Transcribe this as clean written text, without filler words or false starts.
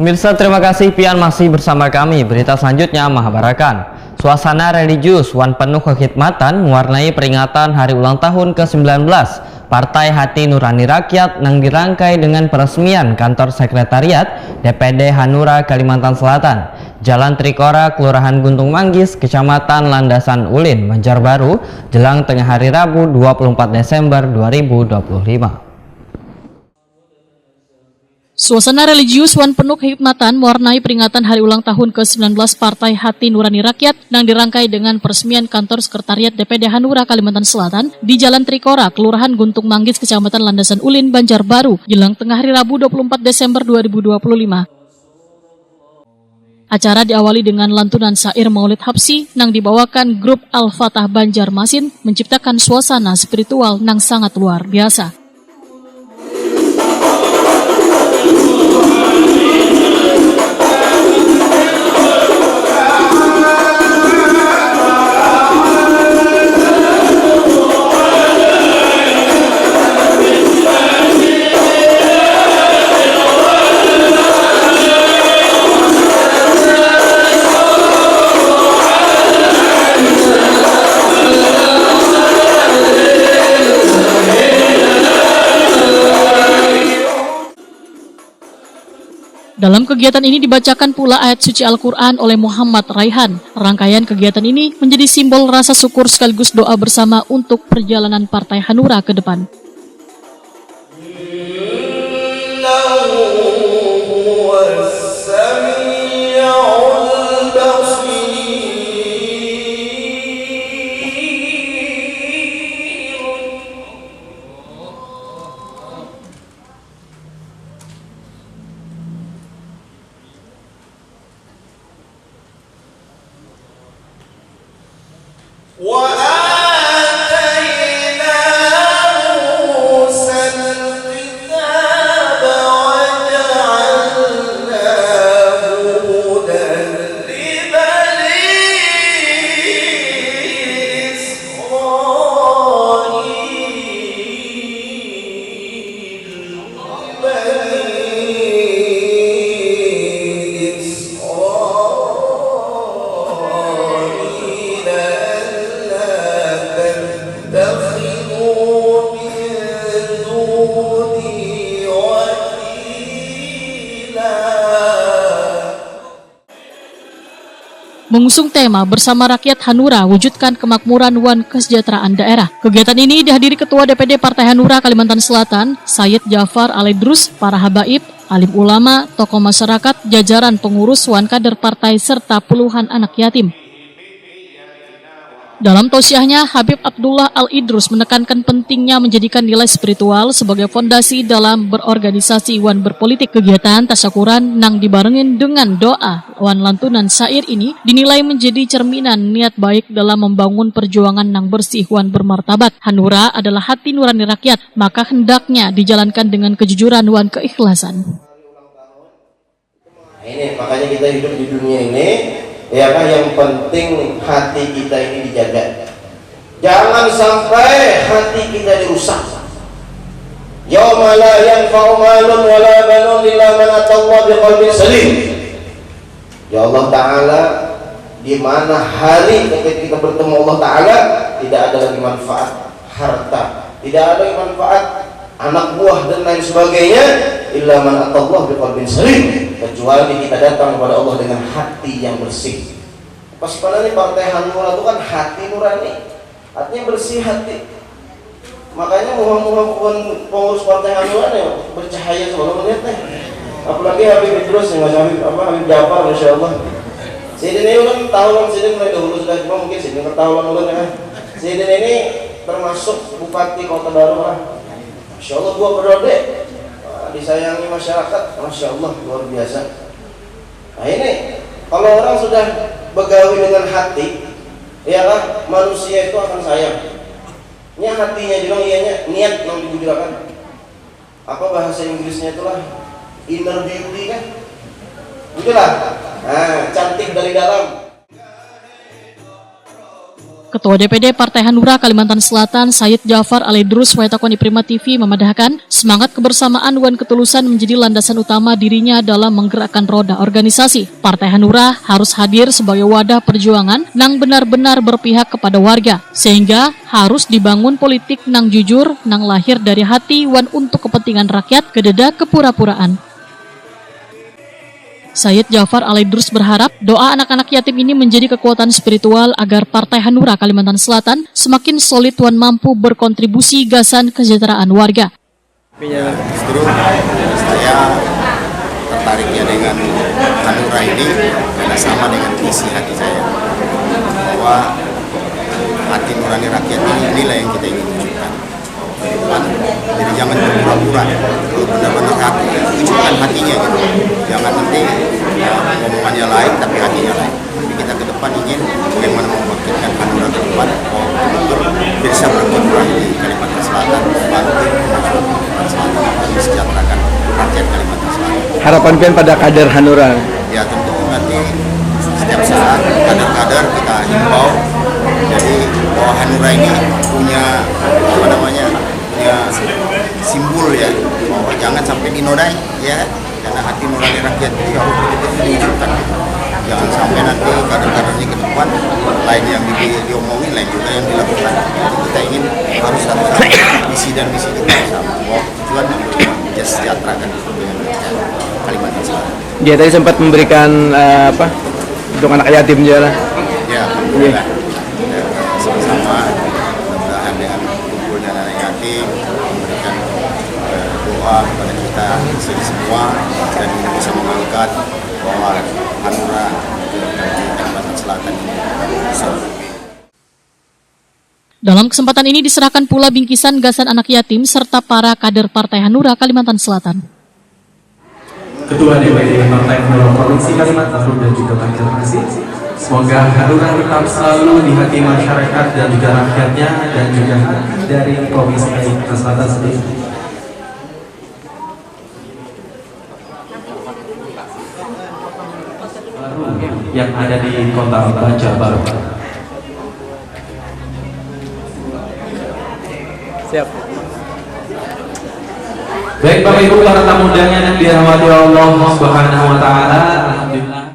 Pemirsa, terima kasih Pian masih bersama kami. Berita selanjutnya Mahabarakan. Suasana religius wan penuh kekhidmatan mewarnai peringatan hari ulang tahun ke-19 Partai Hati Nurani Rakyat yang dirangkai dengan peresmian kantor sekretariat DPD Hanura Kalimantan Selatan, Jalan Trikora, Kelurahan Guntung Manggis, Kecamatan Landasan Ulin, Banjarbaru, jelang tengah hari Rabu 24 Desember 2025. Suasana religius wan penuh kehikmatan mewarnai peringatan hari ulang tahun ke-19 Partai Hati Nurani Rakyat yang dirangkai dengan peresmian kantor sekretariat DPD Hanura Kalimantan Selatan di Jalan Trikora, Kelurahan Guntung Manggis, Kecamatan Landasan Ulin, Banjarbaru, jelang tengah hari Rabu 24 Desember 2025. Acara diawali dengan lantunan syair Maulid Habsyi yang dibawakan grup Al-Fatah Banjarmasin, menciptakan suasana spiritual yang sangat luar biasa. Dalam kegiatan ini dibacakan pula ayat suci Al-Quran oleh Muhammad Raihan. Rangkaian kegiatan ini menjadi simbol rasa syukur sekaligus doa bersama untuk perjalanan Partai Hanura ke depan. Mengusung tema Bersama Rakyat Hanura Wujudkan Kemakmuran wan Kesejahteraan Daerah. Kegiatan ini dihadiri Ketua DPD Partai Hanura Kalimantan Selatan, Sayyid Jafar Alaidrus, para habaib, alim ulama, tokoh masyarakat, jajaran pengurus wan kader partai, serta puluhan anak yatim. Dalam tausiahnya, Habib Abdullah Al-Idrus menekankan pentingnya menjadikan nilai spiritual sebagai fondasi dalam berorganisasi wan berpolitik. Kegiatan tasyakuran nang dibarengin dengan doa wan lantunan syair ini dinilai menjadi cerminan niat baik dalam membangun perjuangan nang bersih wan bermartabat. Hanura adalah hati nurani rakyat, maka hendaknya dijalankan dengan kejujuran wan keikhlasan. Ini makanya kita hidup di dunia ini, ya kan, yang penting hati kita ini dijaga. Jangan sampai hati kita dirusak. Yauma la yanfa'u malun wala banun illa man atallaha biqalbin salim. Ya Allah Ta'ala, di mana hari ketika kita bertemu Allah Ta'ala tidak ada lagi manfaat harta, tidak ada lagi manfaat anak buah dan lain sebagainya, illa man atallaha biqalbin salim, kecuali kita datang kepada Allah dengan hati yang bersih. Pas pada nih Partai Hanura itu kan hati nurani, artinya bersih hati. Makanya muham-muham pengurus Partai Hanura nih bercahaya sebelum melihat nih. Apalagi Habib Idrus yang Habib Jafar, Masya Allah. Sidin ini kan tahunan, Sidin mulai dahulu sudah, cuma mungkin Sidin ketahuan dulu ya. Sidin ini termasuk Bupati Kota Baru lah. Masya Allah, dua periode disayangi masyarakat, Masya Allah, luar biasa. Nah ini kalau orang sudah begawi dengan hati, ya kan, manusia itu akan sayang. Ini hatinya juga, ianya niat yang dibicarakan. Apa bahasa Inggrisnya itulah inner beauty kan? Itulah, nah, cantik dari dalam. Ketua DPD Partai Hanura Kalimantan Selatan, Said Jafar Al-Idrus Waitakoni Prima TV memadahkan semangat kebersamaan wan ketulusan menjadi landasan utama dirinya dalam menggerakkan roda organisasi. Partai Hanura harus hadir sebagai wadah perjuangan nang benar-benar berpihak kepada warga, sehingga harus dibangun politik nang jujur, nang lahir dari hati wan untuk kepentingan rakyat, kededa kepura-puraan. Said Jafar Al-Idrus berharap doa anak-anak yatim ini menjadi kekuatan spiritual agar Partai Hanura Kalimantan Selatan semakin solid dan mampu berkontribusi gasan kesejahteraan warga. Justru saya tertariknya dengan Hanura ini karena sama dengan visi hati saya, bahwa hati nurani rakyat ini inilah yang kita ingin wujudkan. Jadi jangan berpura-pura, kalau benar-benar hati, wujudkan hatinya gitu. Jangan nanti ngomongannya lain tapi hatinya lain. Jadi kita ke depan ingin bagaimana membangkitkan Hanura ke depan, betul bisa berkontribusi di Kalimantan Selatan, bantu Kalimantan Selatan, mensejahterakan rakyat Kalimantan Selatan. Harapan pian pada kader Hanura? Ya tentu nanti setiap saat kader-kader kita himbau. Jadi bahwa Hanura ini punya punya simbol ya, bahwa jangan sampai dinodai ya, karena hati nurani rakyat itu harus diwujudkan. Jangan sampai nanti kader-kadernya ke depan lain yang diomongin, lain juga yang dilakukan. Jadi kita ingin harus satu-satu visi dan misi kita bersama, bahwa tujuan mensejahterakan Kalimantan Selatan. Dia tadi sempat memberikan untuk anak yatim juga lah. Ya, alhamdulillah. Sama-sama mudah-mudahan dengan kumpulnya anak yatim memberikan doa kepada kita sini semua dan bisa mengangkat bahwa Hanura di Kalimantan Selatan ini bisa. Dalam kesempatan ini diserahkan pula bingkisan gasan anak yatim serta para kader Partai Hanura Kalimantan Selatan. Ketua DPD Partai Hanura Provinsi Kalimantan dan juga terima kasih. Semoga Hanura tetap selalu di hati masyarakat dan juga rakyatnya dan juga dari Provinsi Kalimantan Selatan sendiri. Yang ada di Kota Raja Baru. Siap. Baik Bapak Ibu para tamu undangan yang dirahmati Allah Subhanahu wa taala.